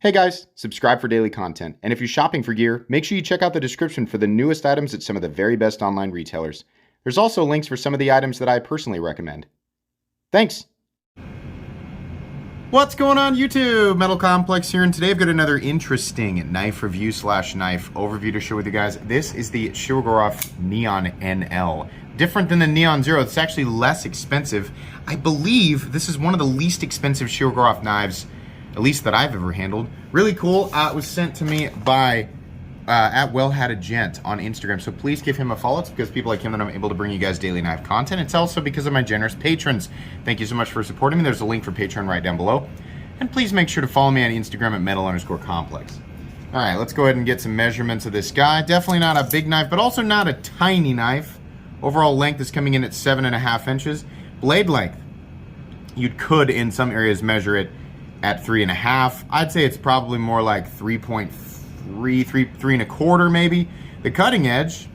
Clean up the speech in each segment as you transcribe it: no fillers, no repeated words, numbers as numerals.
Hey guys, subscribe for daily content. And if you're shopping for gear, make sure you check out the description for the newest items at some of the very best online retailers. There's also links for some of the items that I personally recommend. Thanks! What's going on YouTube? Metal Complex here, and today I've got another interesting knife review slash knife overview to share with you guys. This is the Shirogorov Neon NL. Different than the Neon Zero, it's actually less expensive. I believe this is one of the least expensive Shirogorov knives, at least that I've ever handled. Really cool. It was sent to me by at Wellhatted Gent on Instagram, so please give him a follow. It's because people like him that I'm able to bring you guys daily knife content. It's also because of my generous patrons. Thank you so much for supporting me. There's a link for Patreon right down below. And please make sure to follow me on Instagram at metal_complex. All right, let's go ahead and get some measurements of this guy. Definitely not a big knife, but also not a tiny knife. Overall length is coming in at 7.5 inches. Blade length, you could in some areas measure it at 3.5. I'd say it's probably more like 3.3, 3.25 maybe. The cutting edge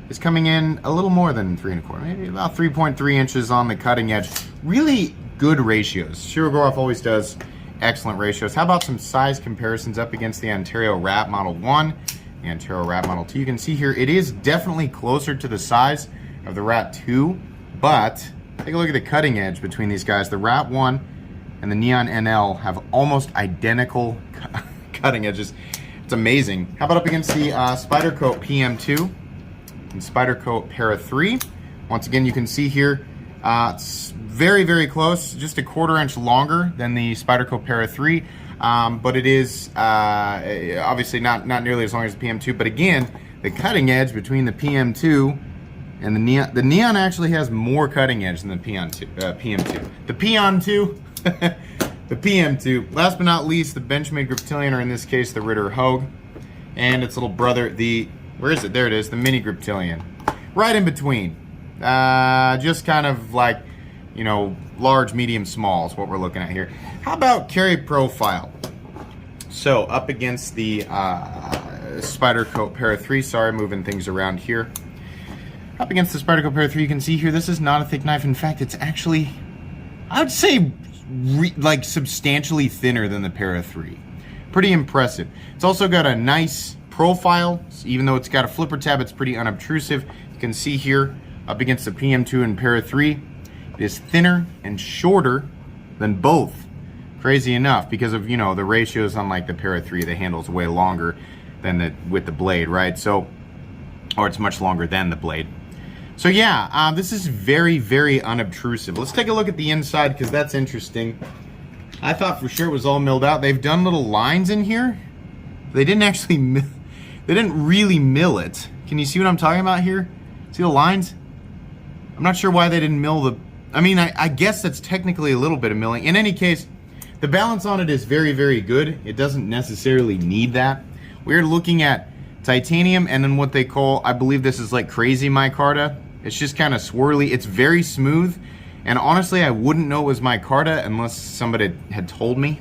is coming in a little more than 3.25, maybe about 3.3 inches on the cutting edge. Really good ratios. Shirogorov always does excellent ratios. How about some size comparisons up against the Ontario Rat Model 1, the Ontario Rat Model 2? You can see here it is definitely closer to the size of the Rat 2, but take a look at the cutting edge between these guys. The Rat 1 and the Neon NL have almost identical cutting edges. It's amazing. How about up against the Spyderco PM2 and Spyderco Para 3? Once again, you can see here, it's very, very close, just a 1/4 inch longer than the Spyderco Para 3, but it is obviously not nearly as long as the PM2, but again, the cutting edge between the PM2 and the Neon actually has more cutting edge than the PM2. The Peon 2. The PM2. Last but not least, the Benchmade Griptilian, or in this case, the Ritter Hogue, and its little brother, the, where is it? There it is, the Mini Griptilian. Right in between. Just kind of like, you know, large, medium, small is what we're looking at here. How about carry profile? So, up against the Spyderco Para 3, sorry, moving things around here. Up against the Spyderco Para 3, you can see here, this is not a thick knife. In fact, it's actually, I would say, like substantially thinner than the Para 3. Pretty impressive. It's also got a nice profile. Even though it's got a flipper tab, it's pretty unobtrusive. You can see here, up against the PM2 and Para 3, it is thinner and shorter than both. Crazy enough, because of, you know, the ratios on like the Para 3, the handle's way longer than with the blade, right? So, or it's much longer than the blade. So yeah, this is very, very unobtrusive. Let's take a look at the inside, because that's interesting. I thought for sure it was all milled out. They've done little lines in here. They didn't actually, they didn't really mill it. Can you see what I'm talking about here? See the lines? I'm not sure why they didn't mill the, I mean, I guess that's technically a little bit of milling. In any case, the balance on it is very, very good. It doesn't necessarily need that. We're looking at titanium and then what they call, I believe this is like crazy micarta. It's just kind of swirly. It's very smooth. And honestly, I wouldn't know it was micarta unless somebody had told me.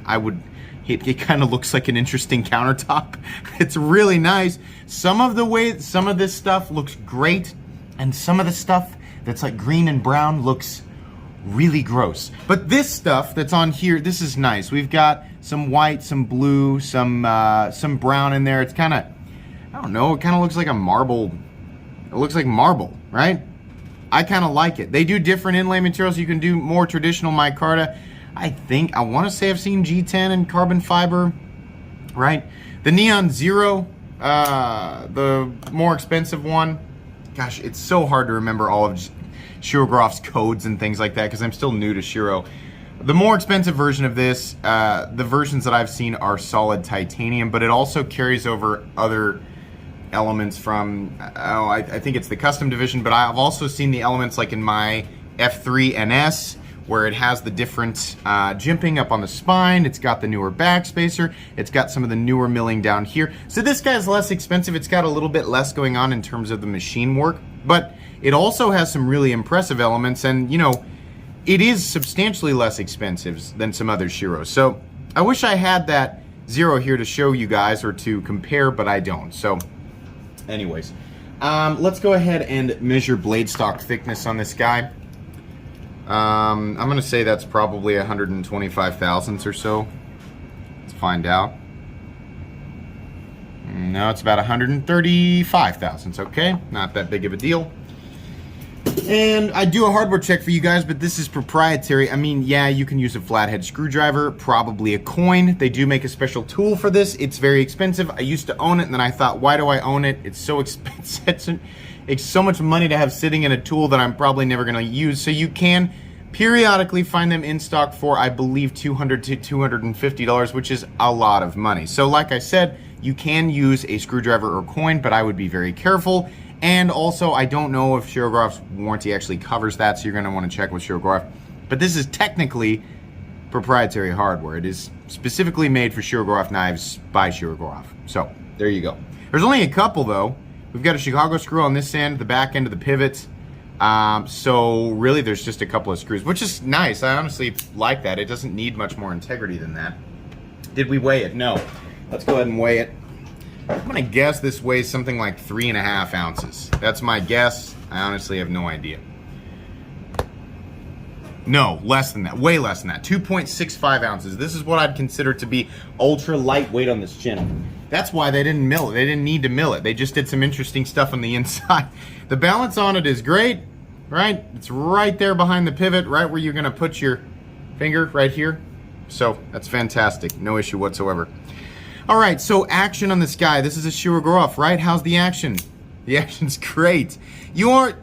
It kind of looks like an interesting countertop. It's really nice. Some of this stuff looks great, and some of the stuff that's like green and brown looks really gross. But this stuff that's on here, this is nice. We've got some white, some blue, some brown in there. It's kind of, I don't know, it kind of looks like a marble. It looks like marble, right? I kind of like it. They do different inlay materials. You can do more traditional micarta. I want to say I've seen G10 and carbon fiber, right? The Neon Zero, the more expensive one. Gosh, it's so hard to remember all of Shirogorov's codes and things like that because I'm still new to Shiro. The more expensive version of this, the versions that I've seen are solid titanium, but it also carries over other elements from, I think it's the custom division, but I've also seen the elements like in my F3 NS, where it has the different jimping up on the spine. It's got the newer backspacer. It's got some of the newer milling down here. So this guy's less expensive. It's got a little bit less going on in terms of the machine work, but it also has some really impressive elements, and you know, it is substantially less expensive than some other Shiros. So I wish I had that Zero here to show you guys or to compare, but I don't. So anyways, let's go ahead and measure blade stock thickness on this guy. I'm gonna say that's probably 125 thousandths or so. Let's find out. No, it's about 135 thousandths, okay? Not that big of a deal. And I do a hardware check for you guys, but this is proprietary. I mean, yeah, you can use a flathead screwdriver, probably a coin. They do make a special tool for this. It's very expensive. I used to own it, and then I thought, why do I own it? It's so expensive. It's so much money to have sitting in a tool that I'm probably never gonna use. So you can periodically find them in stock for, I believe, $200 to $250, which is a lot of money. So like I said, you can use a screwdriver or coin, but I would be very careful. And also, I don't know if Shirogorov's warranty actually covers that, so you're going to want to check with Shirogorov. But this is technically proprietary hardware. It is specifically made for Shirogorov knives by Shirogorov. So, there you go. There's only a couple, though. We've got a Chicago screw on this end, the back end of the pivot. So, really, there's just a couple of screws, which is nice. I honestly like that. It doesn't need much more integrity than that. Did we weigh it? No. Let's go ahead and weigh it. I'm gonna guess this weighs something like 3.5 ounces. That's my guess. I honestly have no idea. No, less than that, way less than that. 2.65 ounces. This is what I'd consider to be ultra lightweight on this chin. That's why they didn't mill it. They didn't need to mill it. They just did some interesting stuff on the inside. The balance on it is great, right? It's right there behind the pivot, right where you're gonna put your finger, right here. So that's fantastic, no issue whatsoever. All right, so action on this guy. This is a Shirogorov, right? How's the action? The action's great. You're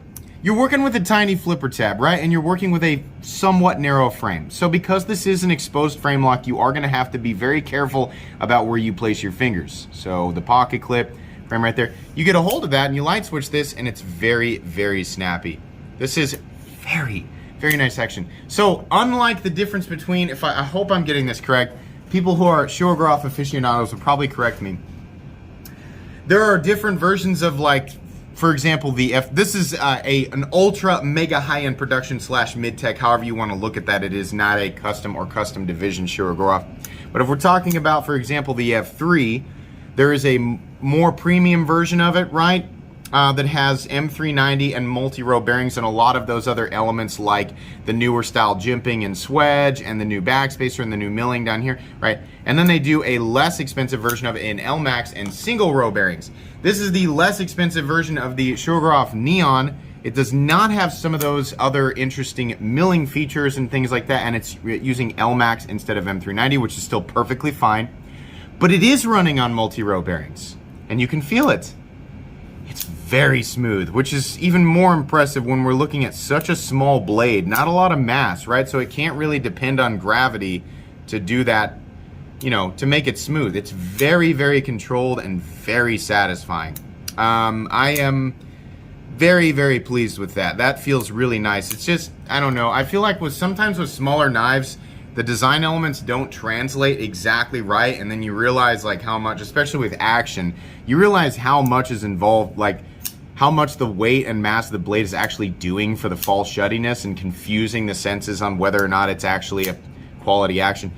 working with a tiny flipper tab, right? And you're working with a somewhat narrow frame. So because this is an exposed frame lock, you are gonna have to be very careful about where you place your fingers. So the pocket clip, frame right there. You get a hold of that and you light switch this and it's very, very snappy. This is very, very nice action. So unlike the difference between, I hope I'm getting this correct, people who are Shirogorov aficionados will probably correct me. There are different versions of, like, for example, this is an ultra mega high-end production / mid-tech, however you want to look at that. It is not a custom or custom division Shirogorov. But if we're talking about, for example, the F3, there is a more premium version of it, right? That has M390 and multi-row bearings and a lot of those other elements like the newer style jimping and swedge and the new backspacer and the new milling down here, right? And then they do a less expensive version of it in LMAX and single row bearings. This is the less expensive version of the Shirogorov Neon. It does not have some of those other interesting milling features and things like that, and it's using LMAX instead of M390, which is still perfectly fine. But it is running on multi-row bearings, and you can feel it. It's very smooth, which is even more impressive when we're looking at such a small blade, not a lot of mass, right? So it can't really depend on gravity to do that, you know, to make it smooth. It's very, very controlled and very satisfying. I am very, very pleased with that. That feels really nice. It's just, I don't know, I feel like sometimes with smaller knives, the design elements don't translate exactly right, and then you realize like how much, especially with action, you realize how much is involved, like how much the weight and mass of the blade is actually doing for the false shuttiness and confusing the senses on whether or not it's actually a quality action.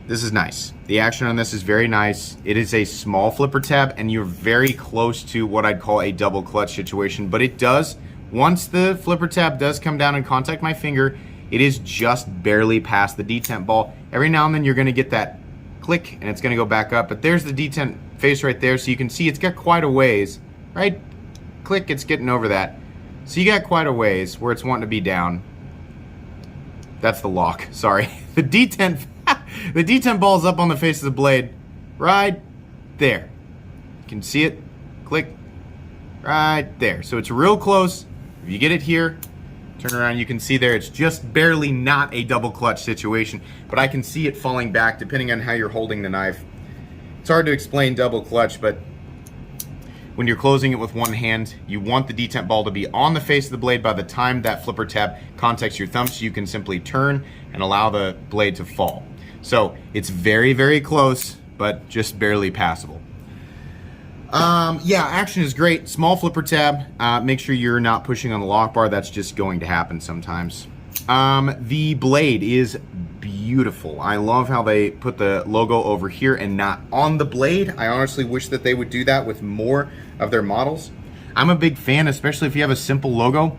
This is nice. The action on this is very nice. It is a small flipper tab, and you're very close to what I'd call a double clutch situation, but it does, once the flipper tab does come down and contact my finger, it is just barely past the detent ball. Every now and then you're gonna get that click and it's gonna go back up, but there's the detent face right there, so you can see it's got quite a ways, right? Click, it's getting over that. So you got quite a ways where it's wanting to be down. That's the lock, sorry. The detent, the detent ball's up on the face of the blade, right there. You can see it, click, right there. So it's real close. If you get it here, turn around, you can see there it's just barely not a double clutch situation, but I can see it falling back depending on how you're holding the knife. It's hard to explain double clutch, but when you're closing it with one hand, you want the detent ball to be on the face of the blade by the time that flipper tab contacts your thumb, so you can simply turn and allow the blade to fall. So it's very, very close, but just barely passable. Yeah, action is great. Small flipper tab. Make sure you're not pushing on the lock bar. That's just going to happen sometimes. The blade is beautiful. I love how they put the logo over here and not on the blade. I honestly wish that they would do that with more of their models. I'm a big fan, especially if you have a simple logo,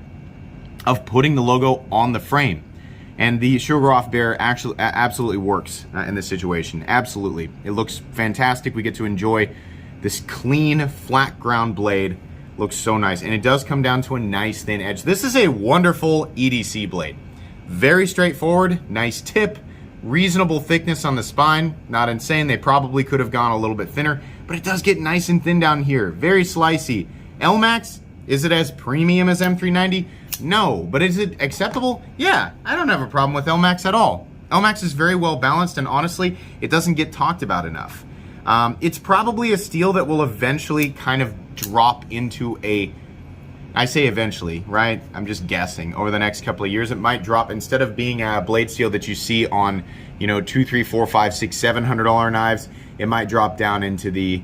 of putting the logo on the frame. And the Shirogorov Bear actually absolutely works in this situation. Absolutely. It looks fantastic. We get to enjoy this clean, flat ground blade. Looks so nice. And it does come down to a nice thin edge. This is a wonderful EDC blade. Very straightforward, nice tip, reasonable thickness on the spine. Not insane. They probably could have gone a little bit thinner, but it does get nice and thin down here. Very slicey. LMAX, is it as premium as M390? No, but is it acceptable? Yeah, I don't have a problem with LMAX at all. LMAX is very well balanced, and honestly, it doesn't get talked about enough. It's probably a steel that will eventually kind of drop into a, I say eventually, right? I'm just guessing. Over the next couple of years, it might drop. Instead of being a blade steel that you see on, you know, $200, $300, $400, $500, $600, $700 knives, it might drop down into the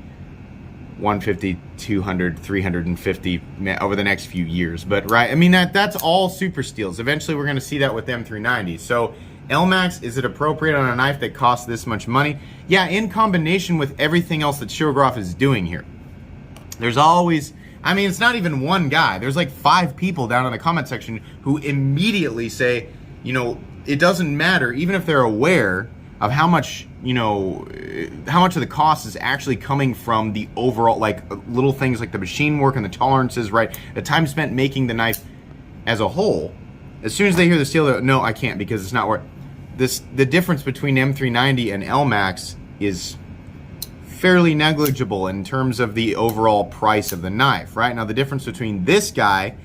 150, 200, 350 over the next few years. But right, I mean, that's all super steels. Eventually we're going to see that with M390. So LMAX, is it appropriate on a knife that costs this much money? Yeah, in combination with everything else that Shirogorov is doing here. There's always, I mean, it's not even one guy. There's like 5 people down in the comment section who immediately say, you know, it doesn't matter, even if they're aware of how much, you know, how much of the cost is actually coming from the overall, like, little things like the machine work and the tolerances, right? The time spent making the knife as a whole. As soon as they hear the steel, they're, no, I can't because it's not worth. The difference between M390 and LMAX is fairly negligible in terms of the overall price of the knife, right? Now, the difference between this guy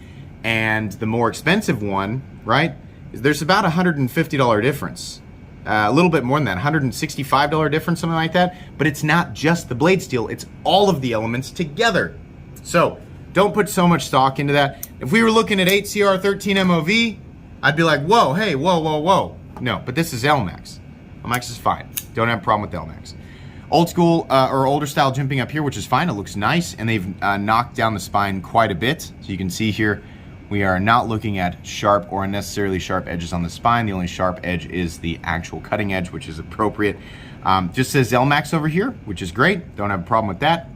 and the more expensive one, right, is there's about a $150 difference. A little bit more than that, $165 difference, something like that. But it's not just the blade steel, it's all of the elements together. So don't put so much stock into that. If we were looking at 8CR13 MOV, I'd be like, whoa, hey, whoa, whoa, whoa. No, but this is LMAX. LMAX is fine. Don't have a problem with LMAX. Old school or older style jimping up here, which is fine. It looks nice, and they've knocked down the spine quite a bit. So you can see here, we are not looking at sharp or unnecessarily sharp edges on the spine. The only sharp edge is the actual cutting edge, which is appropriate. Just says LMAX over here, which is great. Don't have a problem with that.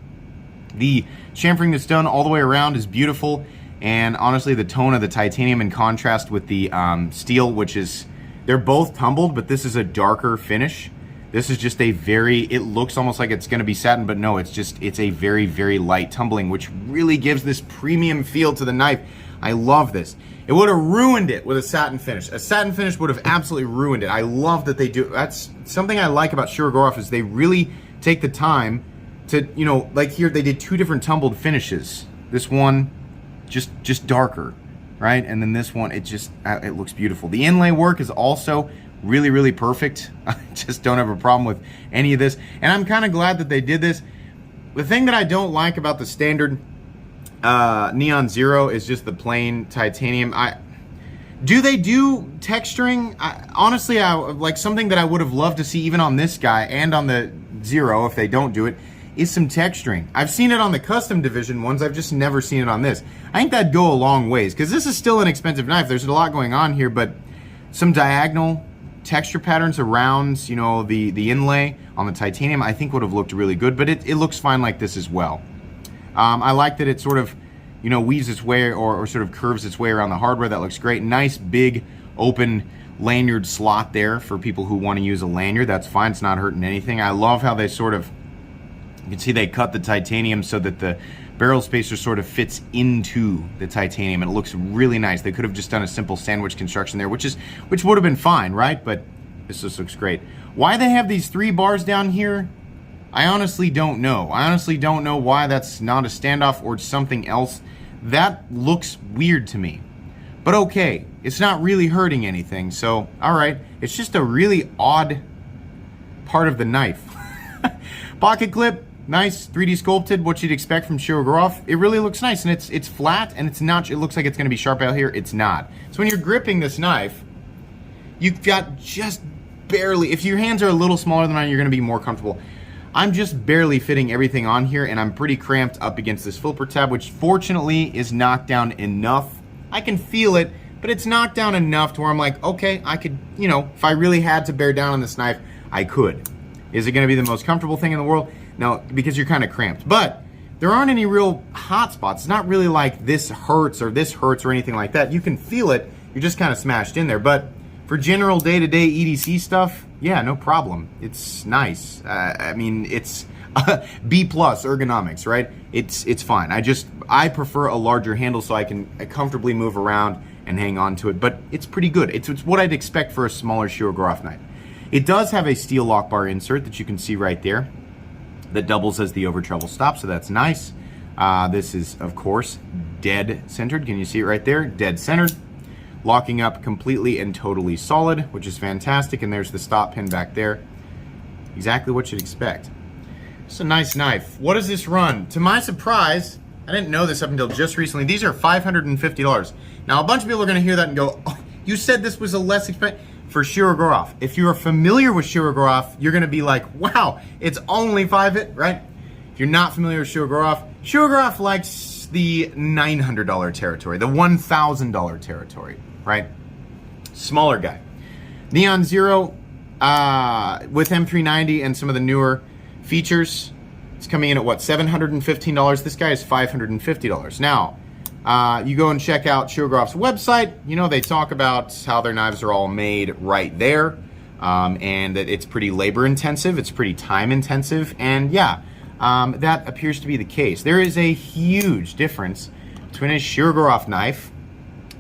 The chamfering that's done all the way around is beautiful. And honestly, the tone of the titanium in contrast with the steel, which is, they're both tumbled, but this is a darker finish. This is just a very, it looks almost like it's gonna be satin, but no, it's a very, very light tumbling, which really gives this premium feel to the knife. I love this. It would have ruined it with a satin finish. A satin finish would have absolutely ruined it. I love that they do. That's something I like about Shirogorov, is they really take the time to, you know, like here they did 2 different tumbled finishes. This one, just darker, right? And then this one, it looks beautiful. The inlay work is also really, really perfect. I just don't have a problem with any of this. And I'm kind of glad that they did this. The thing that I don't like about the standard Neon Zero is just the plain titanium. Do they do texturing? Honestly, like something that I would have loved to see even on this guy and on the Zero, if they don't do it, is some texturing. I've seen it on the custom division ones. I've just never seen it on this. I think that'd go a long ways, because this is still an expensive knife. There's a lot going on here, but some diagonal texture patterns around, you know, the inlay on the titanium, I think would have looked really good, but it looks fine like this as well. I like that it sort of, you know, weaves its way or sort of curves its way around the hardware. That looks great. Nice big open lanyard slot there for people who want to use a lanyard. That's fine. It's not hurting anything. I love how they sort of, you can see they cut the titanium so that the barrel spacer sort of fits into the titanium, and it looks really nice. They could have just done a simple sandwich construction there, which would have been fine, right? But this just looks great. Why they have these 3 bars down here, I honestly don't know. I honestly don't know why that's not a standoff or something else. That looks weird to me. But okay, it's not really hurting anything, so all right. It's just a really odd part of the knife. Pocket clip, nice, 3D sculpted, what you'd expect from Shirogorov. It really looks nice, and it's flat, and it's not, it looks like it's gonna be sharp out here. It's not. So when you're gripping this knife, you've got just barely, if your hands are a little smaller than mine, you're gonna be more comfortable. I'm just barely fitting everything on here, and I'm pretty cramped up against this flipper tab, which fortunately is knocked down enough. I can feel it, but it's knocked down enough to where I'm like, okay, I could, you know, if I really had to bear down on this knife, I could. Is it gonna be the most comfortable thing in the world? No, because you're kind of cramped. But there aren't any real hot spots. It's not really like this hurts or anything like that. You can feel it, you're just kind of smashed in there. But For general day-to-day EDC stuff, yeah, no problem. It's nice. I mean, it's B plus ergonomics, right? It's fine. I prefer a larger handle so I can comfortably move around and hang on to it, but it's pretty good. It's what I'd expect for a smaller Shirogorov knife. It does have a steel lock bar insert that you can see right there that doubles as the over treble stop, so that's nice. This is, of course, dead centered. Can you see it right there? Dead centered. Locking up completely and totally solid, which is fantastic. And there's the stop pin back there. Exactly what you'd expect. It's a nice knife. What does this run? To my surprise, I didn't know this up until just recently. These are $550. Now, a bunch of people are going to hear that and go, oh, you said this was a less expensive. For Shirogorov, if you're familiar with Shirogorov, you're going to be like, wow, it's only $500, right? If you're not familiar with Shirogorov likes the $900 territory, the $1,000 territory, right? Smaller guy. Neon Zero with M390 and some of the newer features, it's coming in at what, $715? This guy is $550. Now, you go and check out Shirogorov's website. You know, they talk about how their knives are all made right there, and that it's pretty labor intensive, it's pretty time intensive, and yeah, that appears to be the case. There is a huge difference between a Shirogorov knife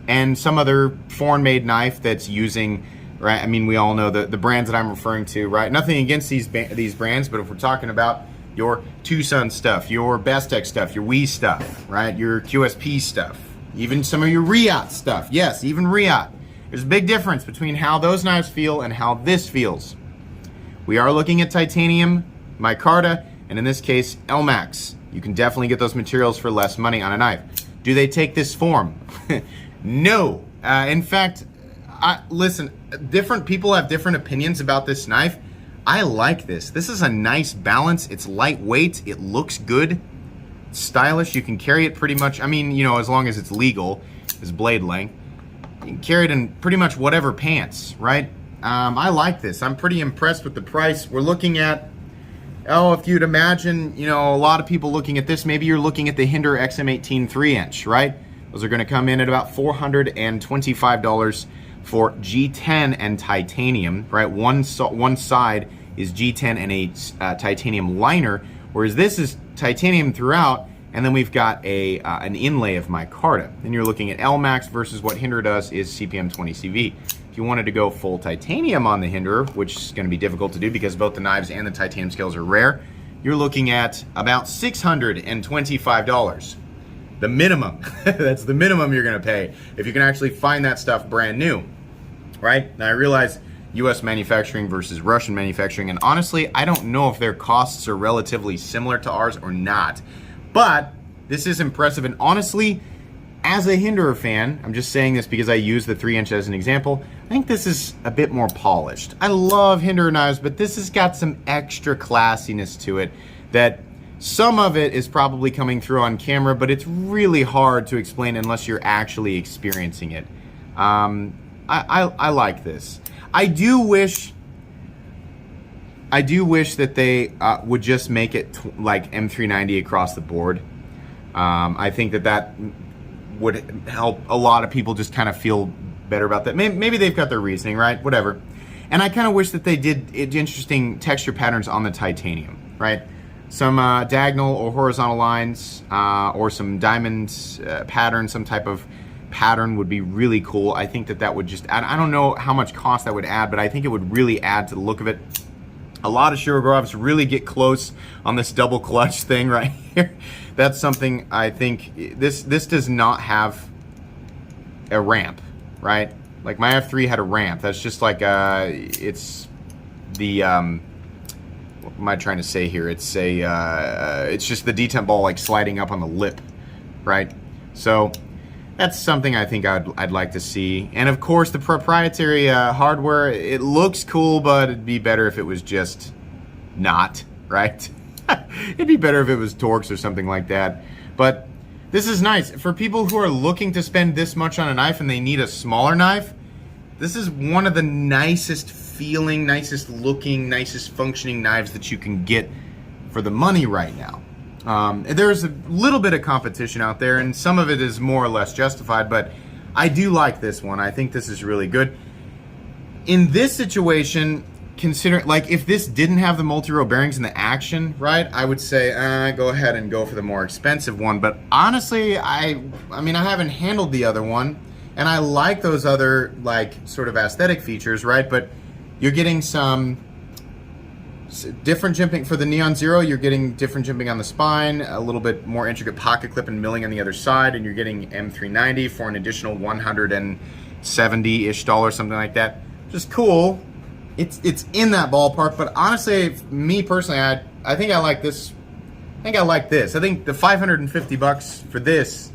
and some other foreign-made knife that's using, right? I mean, we all know the brands that I'm referring to, right? Nothing against these brands, but if we're talking about your Tucson stuff, your Bestech stuff, your Wii stuff, right? Your QSP stuff, even some of your Riot stuff. Yes, even Riot. There's a big difference between how those knives feel and how this feels. We are looking at titanium, micarta, and in this case, Elmax. You can definitely get those materials for less money on a knife. Do they take this form? No. In fact, listen, different people have different opinions about this knife. I like this. This is a nice balance. It's lightweight. It looks good. It's stylish. You can carry it pretty much, I mean, you know, as long as it's legal, as blade length. You can carry it in pretty much whatever pants, right? I like this. I'm pretty impressed with the price. We're looking at, oh, if you'd imagine, you know, a lot of people looking at this, maybe you're looking at the Hinder XM18 3-inch, right? Those are going to come in at about $425 for G10 and titanium, right? One side is G10 and a titanium liner, whereas this is titanium throughout, and then we've got an inlay of micarta. Then you're looking at Elmax versus what Hinder does is CPM 20CV. If you wanted to go full titanium on the Hinder, which is going to be difficult to do because both the knives and the titanium scales are rare, you're looking at about $625. The minimum. That's the minimum you're going to pay if you can actually find that stuff brand new, right? Now I realize US manufacturing versus Russian manufacturing, and honestly, I don't know if their costs are relatively similar to ours or not, but this is impressive. And honestly, as a Hinderer fan, I'm just saying this because I use the 3-inch as an example, I think this is a bit more polished. I love Hinderer knives, but this has got some extra classiness to it that some of it is probably coming through on camera, but it's really hard to explain unless you're actually experiencing it. I like this. I do wish that they would just make it like M390 across the board. I think that would help a lot of people just kind of feel better about that. Maybe they've got their reasoning, right? Whatever. And I kind of wish that they did interesting texture patterns on the titanium, right? Some diagonal or horizontal lines, or some diamond pattern, some type of pattern would be really cool. I think that would just add, I don't know how much cost that would add, but I think it would really add to the look of it. A lot of Shirogorovs really get close on this double clutch thing right here. That's something I think, this does not have a ramp, right? Like my F3 had a ramp. That's just like, it's the, what am I trying to say here? It's it's just the detent ball like sliding up on the lip, right? So that's something I think I'd like to see. And of course, the proprietary hardware, it looks cool, but it'd be better if it was just not, right? It'd be better if it was Torx or something like that. But this is nice. For people who are looking to spend this much on a knife and they need a smaller knife, this is one of the nicest feeling, nicest looking, nicest functioning knives that you can get for the money right now. There's a little bit of competition out there, and some of it is more or less justified, but I do like this one. I think this is really good. In this situation, consider, like, if this didn't have the multi-row bearings and the action, right, I would say go ahead and go for the more expensive one. But honestly, I mean, I haven't handled the other one, and I like those other, like, sort of aesthetic features, right? But you're getting some different jimping for the Neon Zero. You're getting different jimping on the spine, a little bit more intricate pocket clip and milling on the other side, and you're getting M390 for an additional $170-ish, something like that. Just cool. It's in that ballpark, but honestly, me personally, I think I like this. I think I like this. I think the $550 for this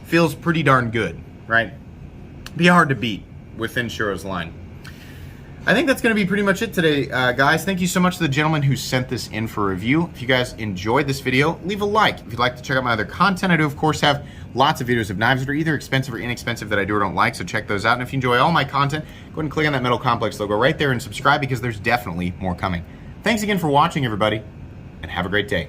feels pretty darn good, right? Be hard to beat within Shiro's line. I think that's going to be pretty much it today, guys. Thank you so much to the gentleman who sent this in for review. If you guys enjoyed this video, leave a like. If you'd like to check out my other content, I do, of course, have lots of videos of knives that are either expensive or inexpensive that I do or don't like, so check those out. And if you enjoy all my content, go ahead and click on that Metal Complex logo right there and subscribe, because there's definitely more coming. Thanks again for watching, everybody, and have a great day.